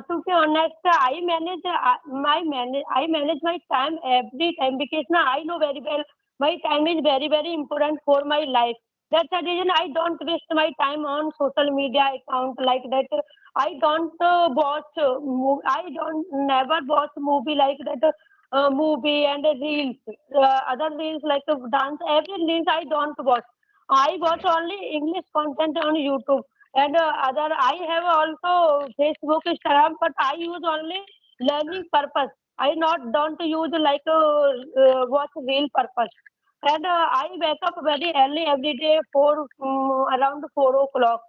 to be honest, I manage my time every time because now I know very well my time is very very important for my life. That's the reason I don't waste my time on social media account like that. I don't I don't never watch movie like that. Movie and reels, other reels like dance. Every reels I don't watch. I watch only English content on YouTube and other. I have also Facebook, Instagram, but I use only learning purpose. I not don't use like watch real purpose. And I wake up very early every day, around 4 o'clock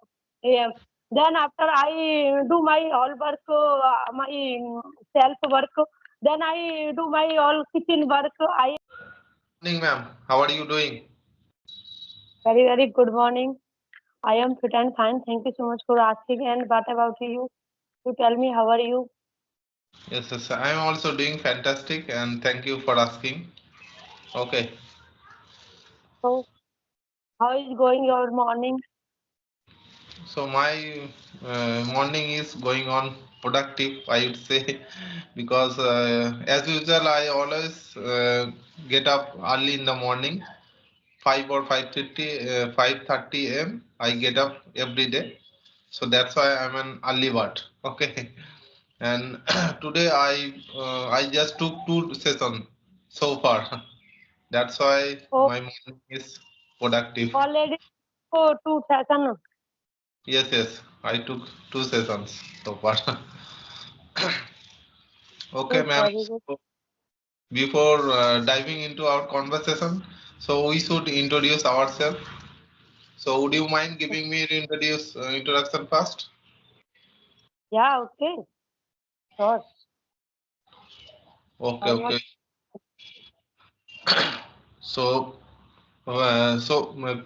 a.m. Then after I do my all work, my self work. Then I do my all kitchen work. I Morning, ma'am. How are you doing? very very good morning. I am fit and fine. Thank you so much for asking. And what about you? You tell me, how are you? Yes, yes, I am also doing fantastic, and thank you for asking. Okay, So, how is going your morning? so my morning is going on productive, I would say, because as usual, I always get up early in the morning, 5:30 a.m. I get up every day, so that's why I'm an early bird. Okay, and today I just took two sessions so far. That's why Oh, my morning is productive. already oh, two session. Yes, yes, I took two sessions so far. Okay, Good, ma'am. very good. So before diving into our conversation, so we should introduce ourselves. So would you mind giving me the introduction first? Yeah, okay, sure. Okay, Why not? okay. So,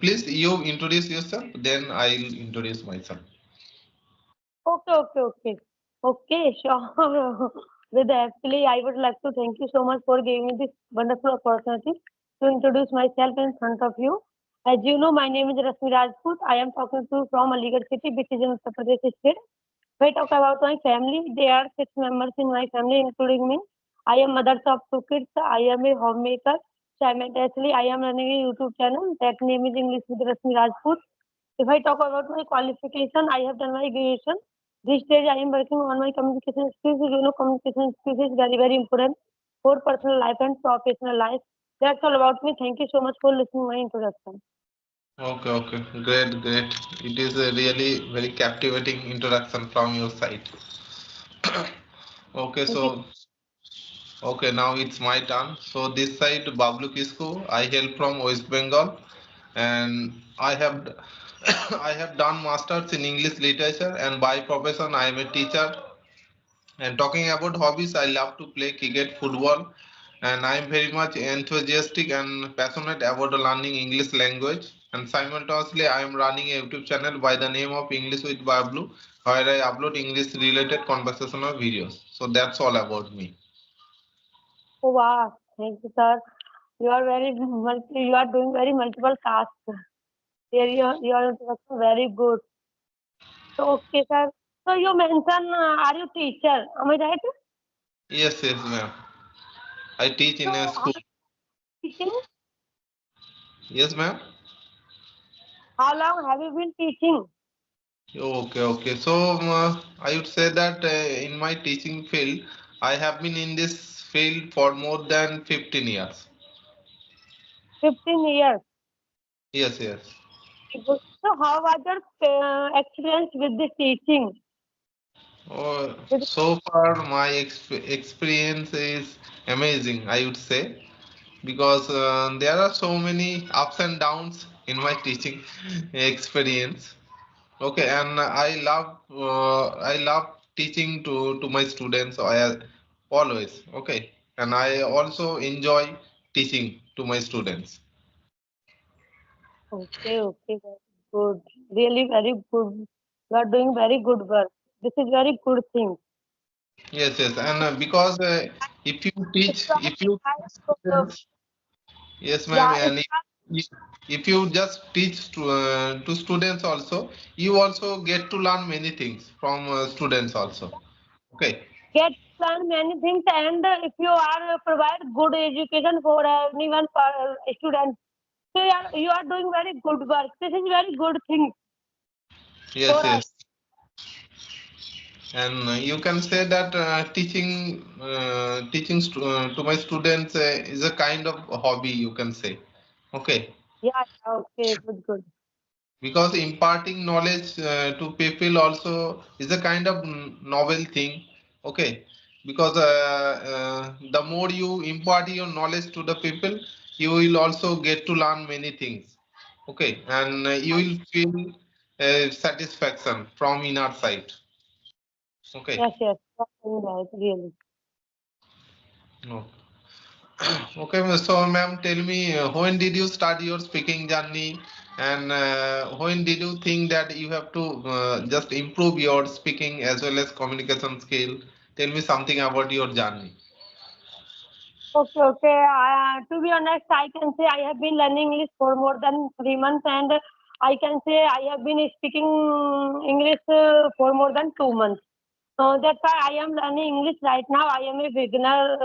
please you introduce yourself, then I'll introduce myself. Okay, okay, okay. Okay, sure. With actually, I would like to thank you so much for giving me this wonderful opportunity to introduce myself in front of you. As you know, my name is Rasmi Rajput. I am talking to you from Aligarh city, which is in Uttar Pradesh state. If I talk about my family, there are 6 members in my family, including me. I am mother of two kids. I am a homemaker. Simultaneously, I am running a YouTube channel that name is English with Rasmi Rajput. If I talk about my qualification, I have done my graduation. This stage, I am working on my communication skills. You know, communication skills is very, very important for personal life and professional life. That's all about me. Thank you so much for listening to my introduction. Okay, okay, great, great. It is a really very captivating introduction from your side. Okay, Thank you. so okay, now it's my turn. So this side, Bablu Kisku, I hail from West Bengal, and I have I have done masters in English literature, and by profession I am a teacher. And talking about hobbies, I love to play cricket, football, and I am very much enthusiastic and passionate about learning English language. And simultaneously, I am running a YouTube channel by the name of English with Bablu, where I upload English related conversational videos. So that's all about me. Oh, wow. Thank you, sir. You are doing very multiple tasks. Here, your introduction very good. So, okay, sir. So, you mentioned, are you teacher? Am I right? Yes, yes, ma'am. I teach So, in a how school. teaching? Yes, ma'am. How long have you been teaching? Okay, okay. So I would say that in my teaching field, I have been in this field for more than 15 years. 15 years. Yes, yes. Good. So, how was your experience with the teaching? With So far, my experience is amazing, I would say, because there are so many ups and downs in my teaching experience. Okay, and I love teaching to my students always. Okay, and I also enjoy teaching to my students. okay, okay, very good. Really, very good. You are doing very good work. This is very good thing. Yes, yes, and because if you If teach, you if you teach are, students, yes, ma'am, yeah, if and if you just teach to students also, you also get to learn many things from students also. Okay. get to learn many things, and if you are provide good education for anyone student, so you are doing very good work. This is very good thing Yes, for us. yes. And you can say that to my students is a kind of hobby, you can say. Okay. Yeah, yeah, okay, good, good. Because imparting knowledge to people also is a kind of novel thing. Okay. Because the more you impart your knowledge to the people, you will also get to learn many things. Okay. And you will feel satisfaction from inner side. Okay. Yes, yes, that's very right, really. No. Okay, so ma'am, tell me when did you start your speaking journey, and when did you think that you have to just improve your speaking as well as communication skill? Tell me something about your journey. Okay, okay. To be honest, I can say I have been learning English for more than 3 months, and I can say I have been speaking English for more than 2 months. That's why I am learning English right now. I am a beginner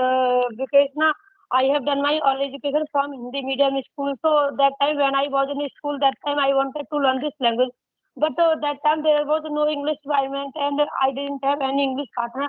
because now I have done my all education from Hindi medium school. So that time when I was in school, that time I wanted to learn this language. But that time there was no English environment, and I didn't have any English partner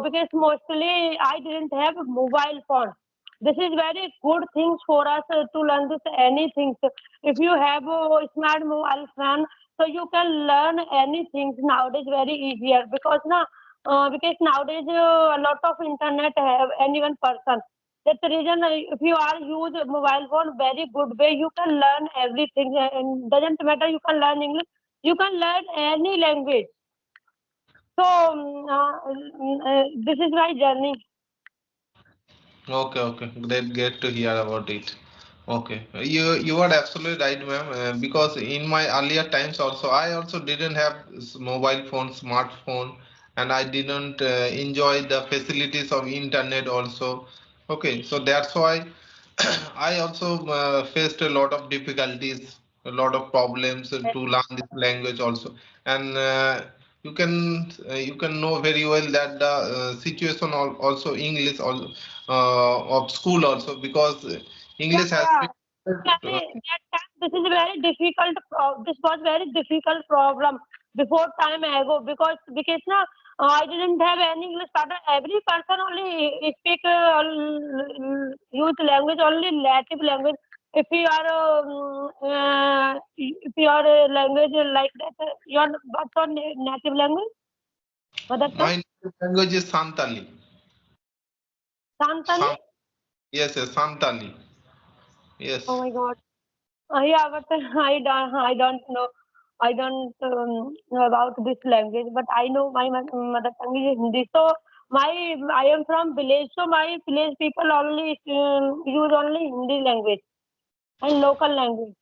because mostly I didn't have mobile phone. This is very good things for us to learn this anything. So if you have a smart mobile phone, so you can learn anything nowadays very easier because nowadays a lot of internet have any one person. That's the reason if you are use a mobile phone very good way, you can learn everything. And doesn't matter you can learn English, you can learn any language. So this is my journey. Okay, okay, great to hear about it. Okay, you are absolutely right, ma'am. Because in my earlier times also, I also didn't have mobile phone, smartphone, and I didn't enjoy the facilities of internet also. Okay, so that's why I also faced a lot of difficulties, a lot of problems to learn this language also, and you can know very well that the situation also English of school also because Yeah, English has yeah. been That time, this is a very difficult. This was very difficult problem before time ago because now I didn't have any English partner. Every person only speak use language only native language. If you are a language like that, your what's your native language, mother tongue, my native language is Santali. Santali. San, yes, yes, Santali. Oh Yes. my God. Yeah, but I don't know. I don't know about this language, but I know my mother tongue is Hindi. So I am from village, so my village people only use only Hindi language and local language.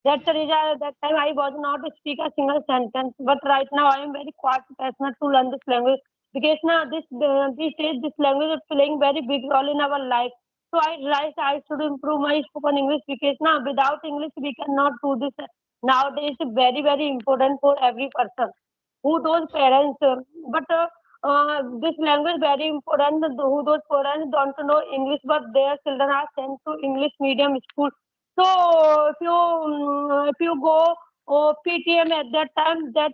That's the reason that time I was not to speak a single sentence. But right now I am very quite passionate to learn this language because now these days this language is playing very big role in our life. So I realized I should improve my spoken English because now without English we cannot do this. Nowadays it's very important for every person who those parents but this language very important who those parents don't know English but their children are sent to English medium school. So if you go PTM at that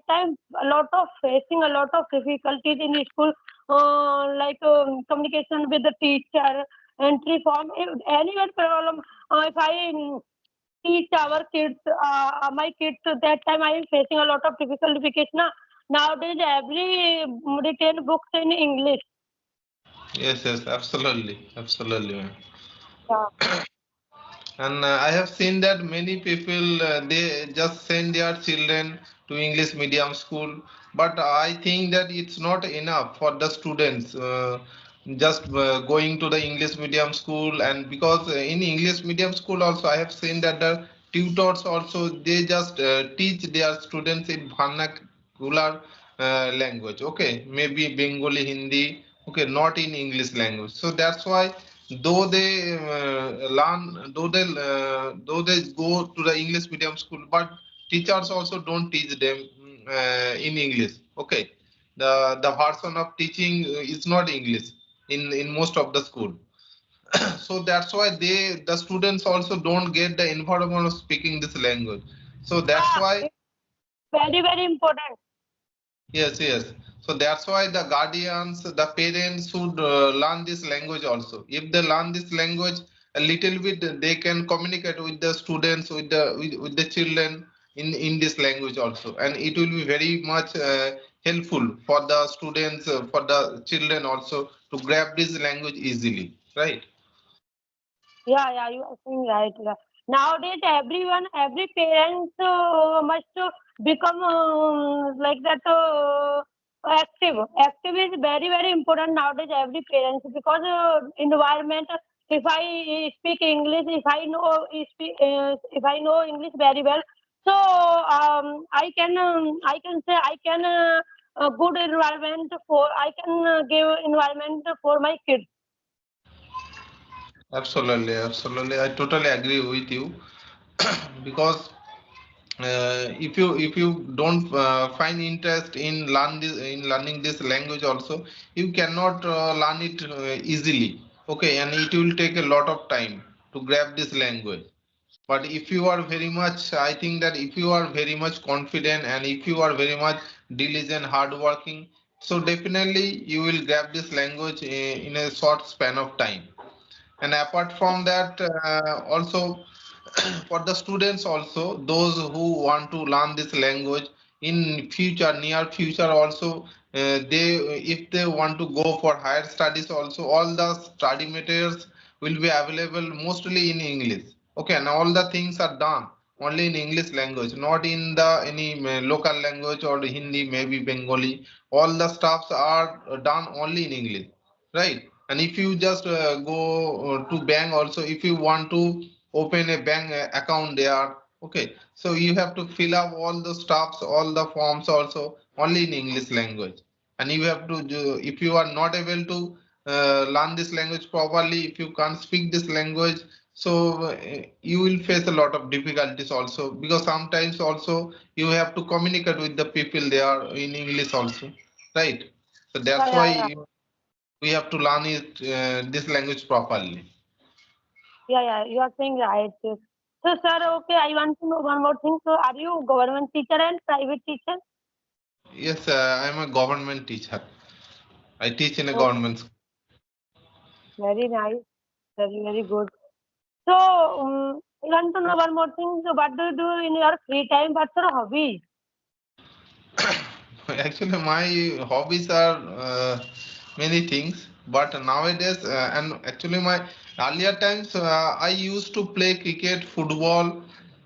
time a lot of facing a lot of difficulties in school, like communication with the teacher, entry form, if any other problem. If I teach our kids, my kids at that time I am facing a lot of difficulty because nowadays every written books in English. Yes, yes, absolutely, absolutely, ma'am. Yeah. And I have seen that many people they just send their children to English medium school, but I think that it's not enough for the students just going to the English medium school. And because in English medium school also I have seen that the tutors also they just teach their students in vernacular language. Okay, maybe Bengali, Hindi. Okay, not in English language. So that's why though they go to the English medium school, but teachers also don't teach them in English. Okay, The version of teaching is not English in most of the school. So that's why the students also don't get the environment of speaking this language. So that's Yeah, why. it's very, very important. Yes, yes. So that's why the guardians, the parents should learn this language also. If they learn this language a little bit, they can communicate with the students, with the children in this language also, and it will be very much helpful for the students, for the children also to grab this language easily, right? Yeah, yeah, you are saying right. Yeah. Nowadays, everyone, every parent must become like that active. Active is very, very important nowadays. Every parent because environment. If I speak English, if I know English very well, so I can say I can a good environment for I can give environment for my kids. Absolutely, absolutely. I totally agree with you because if you don't find interest in learning this language also, you cannot learn it easily. Okay, and it will take a lot of time to grab this language. But if you are very much, I think that if you are very much confident and if you are very much diligent, hardworking, so definitely you will grab this language in a short span of time. And apart from that, also for the students also, those who want to learn this language in future, near future also, they if they want to go for higher studies also, all the study materials will be available mostly in English. Okay, and all the things are done only in English language, not in the any local language or Hindi, maybe Bengali. All the stuffs are done only in English, right? And if you just go to bank also, if you want to open a bank account there, okay, so you have to fill up all the stuffs, all the forms also only in English language. And you have to if you are not able to learn this language properly, if you can't speak this language, so you will face a lot of difficulties also, because sometimes also you have to communicate with the people there in English also, right? So Yeah, that's why yeah, yeah. we have to learn it this language properly. Yeah, yeah, you are saying right. So, sir, okay, I want to know one more thing. So, are you government teacher and private teacher? Yes, I'm a government teacher. I teach in a Oh, government school. very nice. Very, very good. So, I want to know one more thing. So, what do you do in your free time? What's your hobby? Actually, my hobbies are many things, but nowadays, and actually, my earlier times, I used to play cricket, football,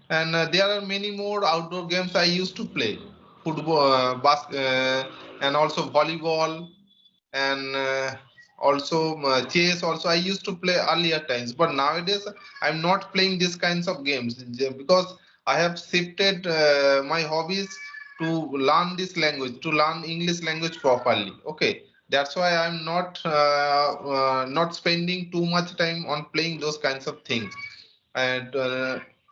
and there are many more outdoor games I used to play. Football, and also volleyball, and also chess. Also, I used to play earlier times, but nowadays, I'm not playing these kinds of games because I have shifted my hobbies to learn this language, to learn English language properly. Okay, that's why I'm not spending too much time on playing those kinds of things. And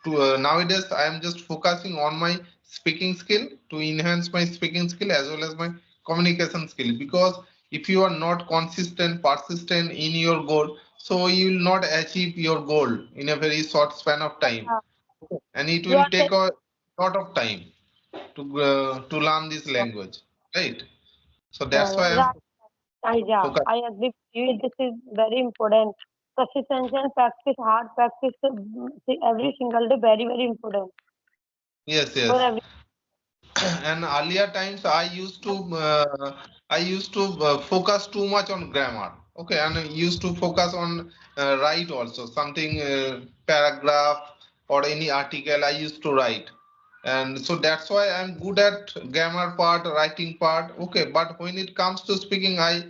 nowadays, I am just focusing on my speaking skill, to enhance my speaking skill as well as my communication skill. Because if you are not consistent, persistent in your goal, so you will not achieve your goal in a very short span of time, Uh, and it you will are saying, take a lot of time to learn this language, right? So that's why I'm right. Yeah, focused. I agree with you. This is very important. Consistency and practice, hard practice, every single day, very, very important Yes, for yes. every. And earlier times I used to focus too much on grammar. Okay, and I used to focus on write also something, paragraph or any article I used to write. And so that's why I'm good at grammar part, writing part. Okay, but when it comes to speaking, I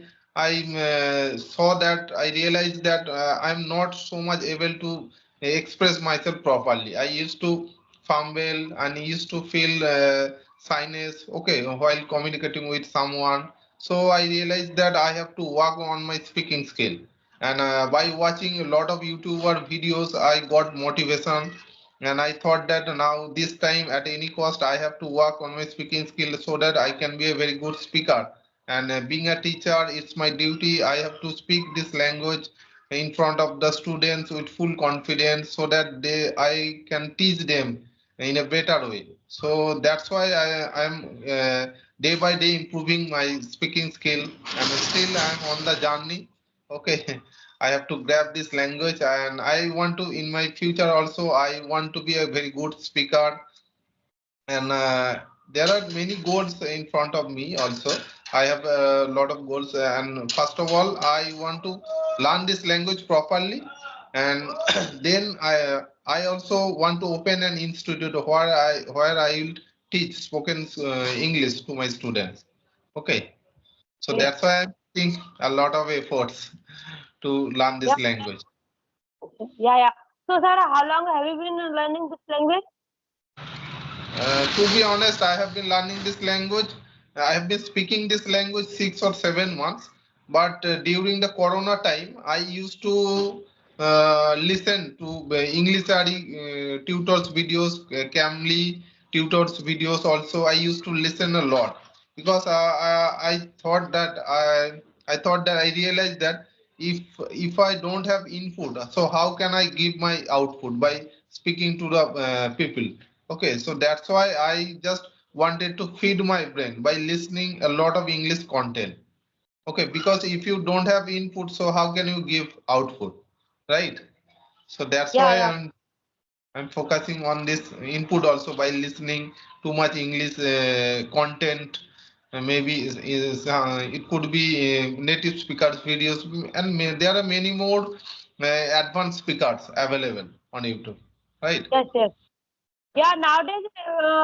saw that, I realized that I'm not so much able to express myself properly. I used to fumble and used to feel shyness, okay, while communicating with someone. So I realized that I have to work on my speaking skill. And by watching a lot of YouTuber videos, I got motivation, and I thought that now this time at any cost I have to work on my speaking skill so that I can be a very good speaker and being a teacher, it's my duty. I have to speak this language in front of the students with full confidence so that I can teach them in a better way. So that's why I'm day by day improving my speaking skill, and still I'm on the journey. Okay, I have to grab this language, and I want to in my future also. I want to be a very good speaker, and there are many goals in front of me also. I have a lot of goals, and first of all I want to learn this language properly, and then I also want to open an institute where I will teach spoken English to my students. Okay, so Yes. that's why I'm taking a lot of efforts to learn Yeah. this language. Yeah. Yeah. So, sir, how long have you been learning this language? To be honest, I have been learning this language. I have been speaking this language 6 or 7 months. But during the Corona time, I used to listen to English tutors videos, Camly tutors videos. Also, I used to listen a lot because I realized that if I don't have input, so how can I give my output by speaking to the people? Okay, so that's why I just wanted to feed my brain by listening a lot of English content. Okay, because if you don't have input, so how can you give output, right? So that's Yeah. why Yeah. I'm focusing on this input also by listening too much English content. Maybe it could be native speakers videos, and there are many more advanced speakers available on YouTube, right? Yes. Yes. Yeah, nowadays,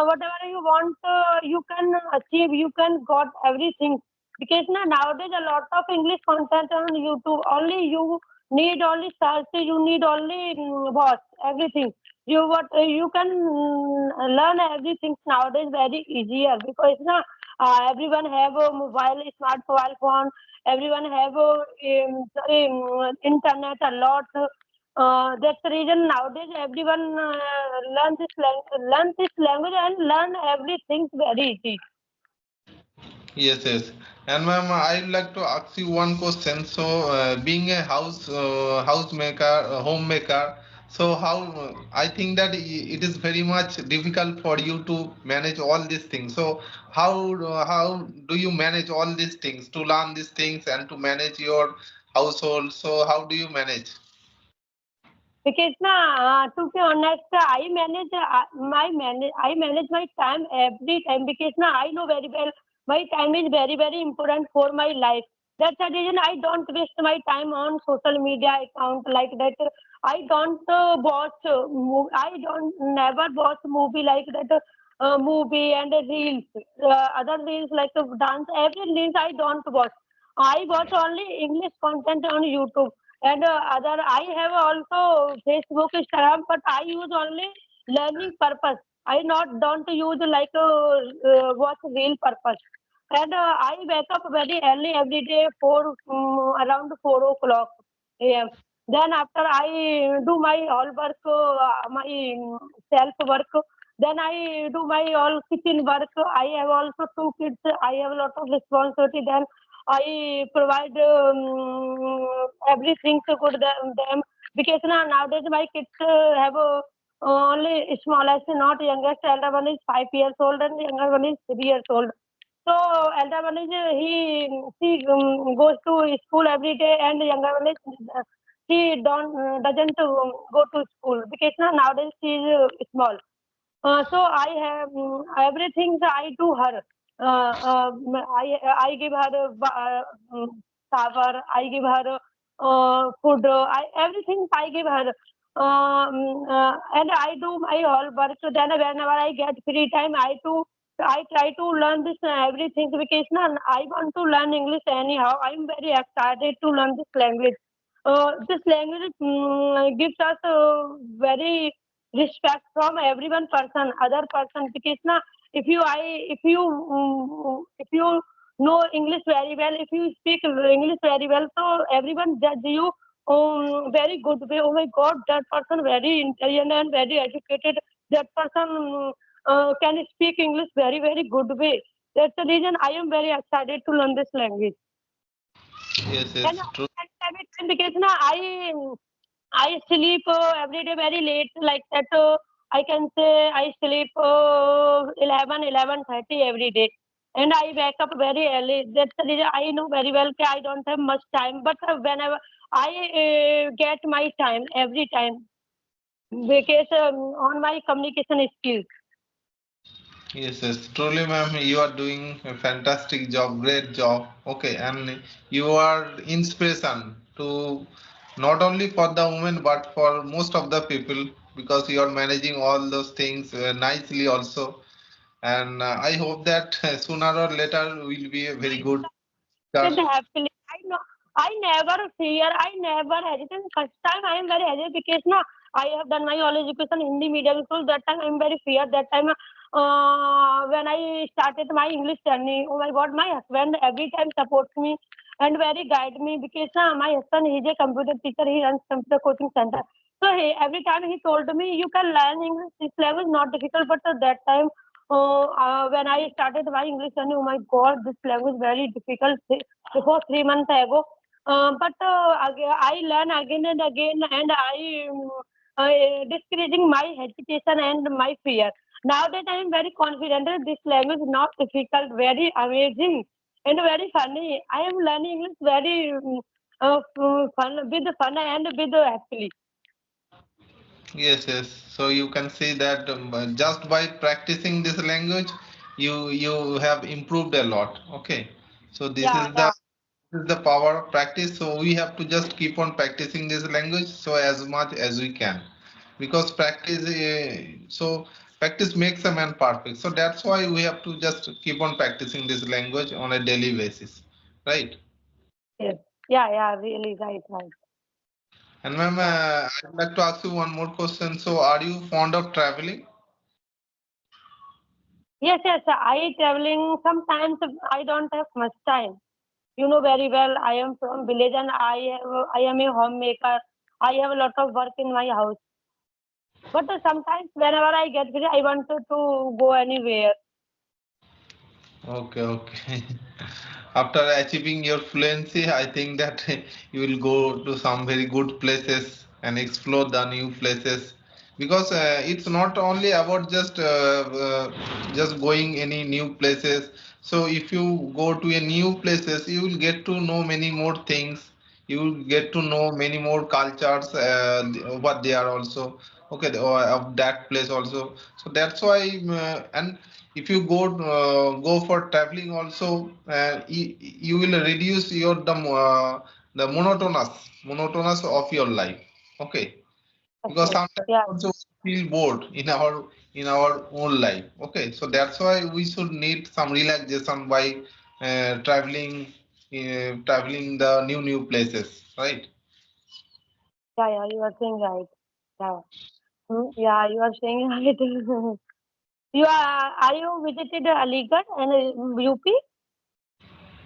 whatever you want, you can achieve, you can got everything. Because nowadays, a lot of English content on YouTube. Only you need only search, you need only watch everything. You can learn everything nowadays very easier because everyone have a mobile phone. Everyone have a internet a lot. That's the reason nowadays everyone learn this language and learn everything very easy. Yes, yes. And ma'am, I would like to ask you one question. So, being a housemaker, a homemaker, so how I think that it is very much difficult for you to manage all these things. So, how do you manage all these things to learn these things and to manage your household? So, how do you manage? Because to be honest, I manage my time every time because I know very well my time is very important for my life. That's the reason I don't waste my time on social media account like that. I don't I don't never watch movie like that. Movie and reels, other reels like dance. Every reels I don't watch. I watch only English content on YouTube and other I have also Facebook, Instagram, but I use only learning purpose. I not don't use like watch real purpose. And I wake up very early every day for around 4 o'clock a.m. Then after I do my all work, my self work. Then I do my all kitchen work. I have also two kids. I have a lot of responsibility. Then I provide everything to good them because nowadays my kids have only smallest, not youngest. Elder one is 5 years old and younger one is 3 years old. So elder one is she goes to school every day, and younger one is she don't doesn't go to school because nowadays she is small. So I have everything I do her. I give her shower. I give her food. I everything I give her. And I do my all work. Then whenever I get free time, I try to learn this everything because I want to learn English anyhow. I'm very excited to learn this language. This language gives us very respect from everyone person other person because if you know English very well, if you speak English very well, so everyone judge you very good way. Oh my god, that person very intelligent and very educated. That person can speak English very good way. That's the reason I am very excited to learn this language. Yes, And yes, true. every time because na I sleep every day very late, like that. I can say I sleep 11:30 every day, and I wake up very early. That's the reason I know very well that I don't have much time. But whenever I get my time every time because on my communication skills. Yes, yes, truly, ma'am, you are doing a fantastic job, great job. Okay, and you are inspiration to not only for the women but for most of the people because you are managing all those things nicely also. And I hope that sooner or later will be a very good With start. happily. I know I never fear, I never hesitate. First time I am very hesitant because na I have done my all education in the medium school. That time I am very fear. That time when I started my English journey, oh my God, my husband every time supports me and very guide me because my husband is a computer teacher. He runs computer coaching center. So every time he told me, you can learn English. This language is not difficult, but that time when I started my English journey, oh my God, this language is very difficult before 3 months ago. I learn again and again, and discouraging my hesitation and my fear. Now that I am very confident that this language is not difficult, very amazing and very funny. I am learning English very fun with fun and with happily. Yes, yes. So you can see that just by practicing this language, you have improved a lot. Okay. So Yeah, yeah, this is the power of practice. So we have to just keep on practicing this language so as much as we can, because practice makes a man perfect. So that's why we have to just keep on practicing this language on a daily basis, right? yes, yeah, yeah, really, right, right. And ma'am, Yeah. I'd like to ask you one more question. So are you fond of traveling? Yes, yes, I traveling sometimes I don't have much time. You know very well, I am from village and I am a homemaker. I have a lot of work in my house. But sometimes whenever I get free, I want to go anywhere. Okay, okay. After achieving your fluency, I think that you will go to some very good places and explore the new places because it's not only about just going any new places. So if you go to a new places, you will get to know many more things. You will get to know many more cultures, what they are also. Okay, of that place also. So that's why, and if you go for traveling also, you will reduce the monotonous of your life. Okay, Yes, because yes, sometimes yeah, also we feel bored in our own life. Okay, so that's why we should need some relaxation by traveling the new places, right? yeah, you are saying right. Yeah, yeah, you are saying right. Are you visited Aligarh and UP?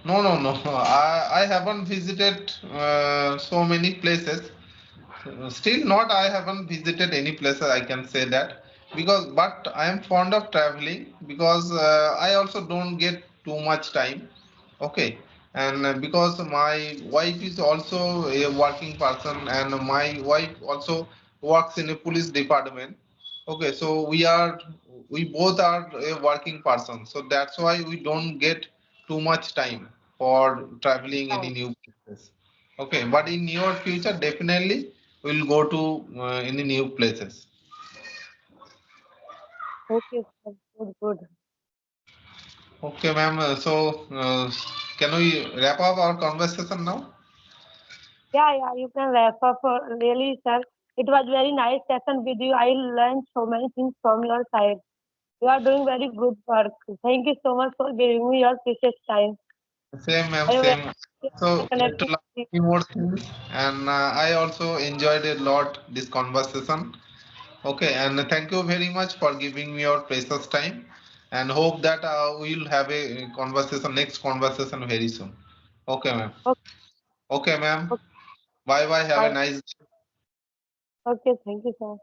No, no, no. I haven't visited so many places. Still not, I haven't visited any place, I can say that, because but I am fond of traveling because I also don't get too much time. Okay, and because my wife is also a working person and my wife also works in a police department. Okay, so we both are a working person, so that's why we don't get too much time for traveling any Yeah. new places. Okay, but in near future, definitely we'll go to any new places. Okay, sir. Good, good. Okay, ma'am. Can we wrap up our conversation now? Yeah, yeah, you can wrap up. Really, sir. It was very nice session with you. I learned so many things from your side. You are doing very good work. Thank you so much for giving me your precious time. Same, ma'am. I am Same. very So get to connected learn with you. many more things, and I also enjoyed a lot this conversation. Okay, and thank you very much for giving me your precious time, and hope that we'll have a conversation, next conversation very soon. Okay, ma'am. Okay, Okay, ma'am. okay, Bye bye. Have a bye. nice Okay, thank you, sir.